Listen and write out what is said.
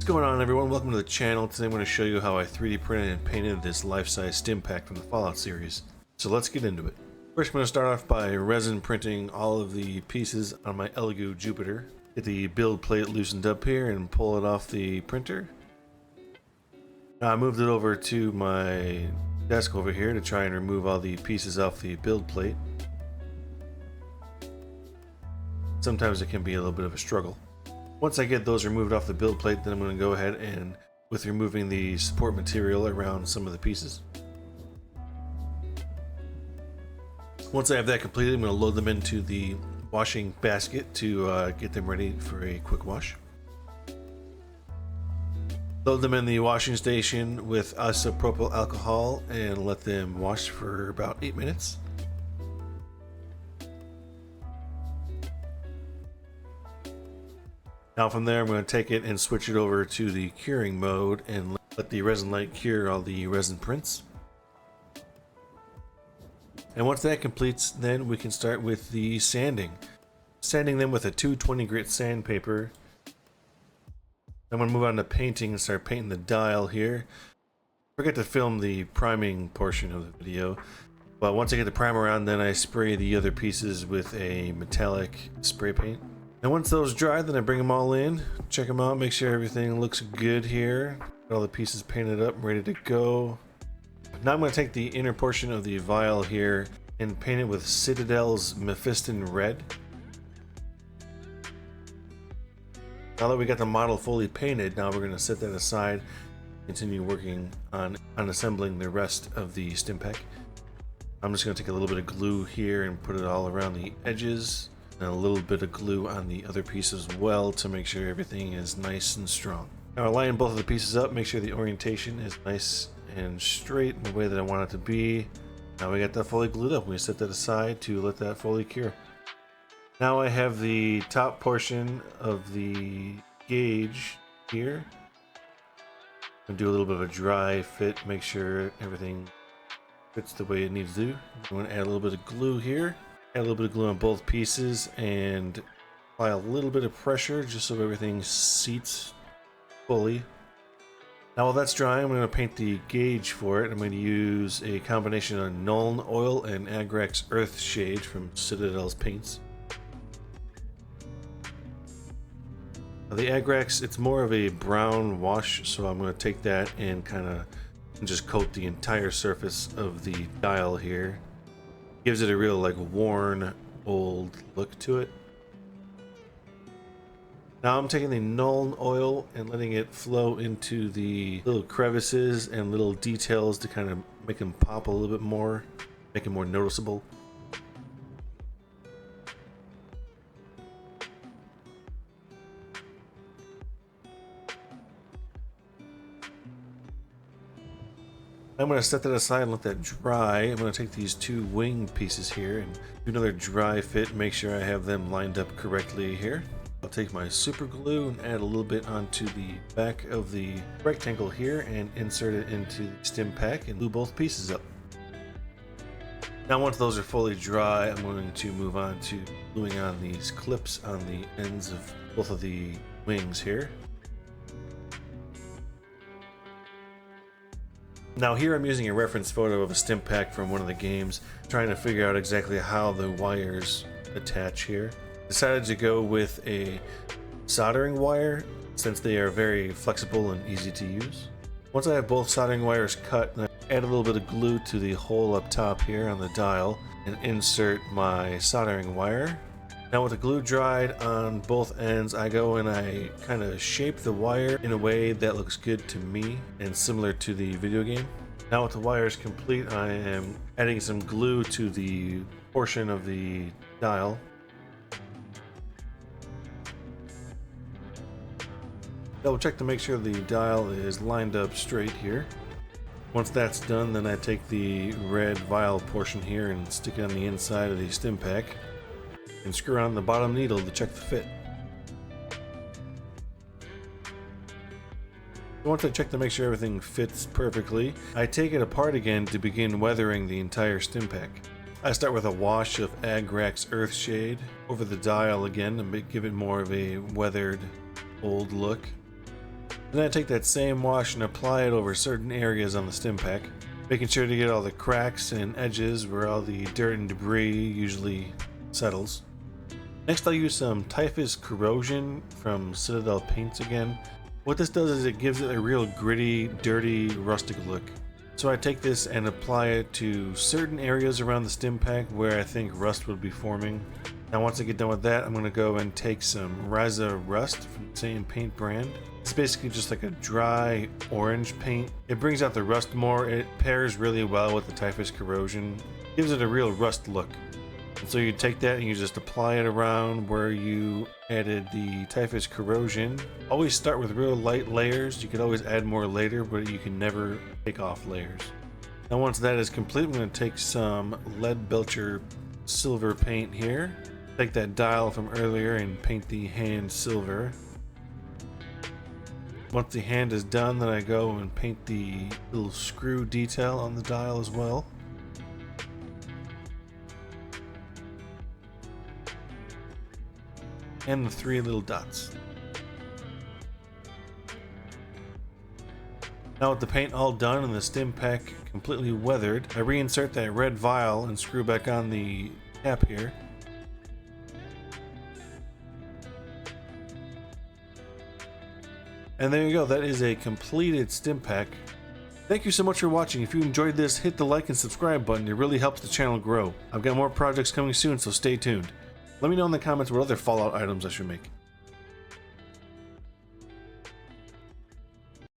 What's going on, everyone? Welcome to the channel. Today I'm going to show you how I 3D printed and painted this life-size Stimpak from the Fallout series. So let's get into it. First, I'm going to start off by resin printing all of the pieces on my Elegoo Jupiter. Get the build plate loosened up here and pull it off the printer. Now I moved it over to my desk over here to try and remove all the pieces off the build plate. Sometimes it can be a little bit of a struggle. Once I get those removed off the build plate, then I'm going to go ahead and with removing the support material around some of the pieces. Once I have that completed, I'm going to load them into the washing basket to get them ready for a quick wash. Load them in the washing station with isopropyl alcohol and let them wash for about 8 minutes. Now from there, I'm going to take it and switch it over to the curing mode and let the resin light cure all the resin prints. And once that completes, then we can start with the sanding. Sanding them with a 220 grit sandpaper. I'm going to move on to painting and start painting the dial here. Forget to film the priming portion of the video, but once I get the primer on, then I spray the other pieces with a metallic spray paint. And once those dry, then I bring them all in, check them out, make sure everything looks good here. Got all the pieces painted up, ready to go. Now I'm going to take the inner portion of the vial here and paint it with Citadel's Mephiston Red. Now that we got the model fully painted, now we're going to set that aside, continue working on assembling the rest of the Stimpak. I'm just going to take a little bit of glue here and put it all around the edges. And a little bit of glue on the other piece as well to make sure everything is nice and strong. Now I line both of the pieces up, make sure the orientation is nice and straight in the way that I want it to be. Now we got that fully glued up. We set that aside to let that fully cure. Now I have the top portion of the gauge here. I'm gonna do a little bit of a dry fit, make sure everything fits the way it needs to do. I'm going to add a little bit of glue here. Add a little bit of glue on both pieces and apply a little bit of pressure just so everything seats fully. Now while that's drying, I'm going to paint the gauge for it. I'm going to use a combination of Nuln Oil and Agrax Earth Shade from Citadel's paints. Now the Agrax, it's more of a brown wash, so I'm going to take that and kind of just coat the entire surface of the dial here. Gives it a real like worn old look to it. Now I'm taking the Nuln oil and letting it flow into the little crevices and little details to kind of make them pop a little bit more, make it more noticeable. I'm going to set that aside and let that dry. I'm going to take these two wing pieces here and do another dry fit, make sure I have them lined up correctly here. I'll take my super glue and add a little bit onto the back of the rectangle here and insert it into the Stimpak and glue both pieces up. Now once those are fully dry, I'm going to move on to gluing on these clips on the ends of both of the wings here. Now here I'm using a reference photo of a Stimpak from one of the games, trying to figure out exactly how the wires attach here. Decided to go with a soldering wire since they are very flexible and easy to use. Once I have both soldering wires cut, I add a little bit of glue to the hole up top here on the dial and insert my soldering wire. Now with the glue dried on both ends, I go and I kind of shape the wire in a way that looks good to me and similar to the video game. Now with the wires complete, I am adding some glue to the portion of the dial. Double check to make sure the dial is lined up straight here. Once that's done, then I take the red vial portion here and stick it on the inside of the Stimpak and screw on the bottom needle to check the fit. Once I check to make sure everything fits perfectly, I take it apart again to begin weathering the entire Stimpak. I start with a wash of Agrax Earth Shade over the dial again to give it more of a weathered old look. Then I take that same wash and apply it over certain areas on the Stimpak, making sure to get all the cracks and edges where all the dirt and debris usually settles. Next I'll use some Typhus Corrosion from Citadel Paints again. What this does is it gives it a real gritty, dirty, rustic look. So I take this and apply it to certain areas around the Stimpak where I think rust would be forming. Now once I get done with that, I'm going to go and take some Ryza Rust from the same paint brand. It's basically just like a dry orange paint. It brings out the rust more. It pairs really well with the Typhus Corrosion. Gives it a real rust look. And so you take that and you just apply it around where you added the Typhus Corrosion. Always start with real light layers. You could always add more later, but you can never take off layers. Now once that is complete, I'm going to take some Lead Belcher silver paint here. Take that dial from earlier and paint the hand silver. Once the hand is done, then I go and paint the little screw detail on the dial as well. And the 3 little dots. Now with the paint all done and the Stimpak completely weathered, I reinsert that red vial and screw back on the cap here. And there you go, that is a completed Stimpak. Thank you so much for watching. If you enjoyed this, hit the like and subscribe button. It really helps the channel grow. I've got more projects coming soon, so stay tuned. Let me know in the comments what other Fallout items I should make.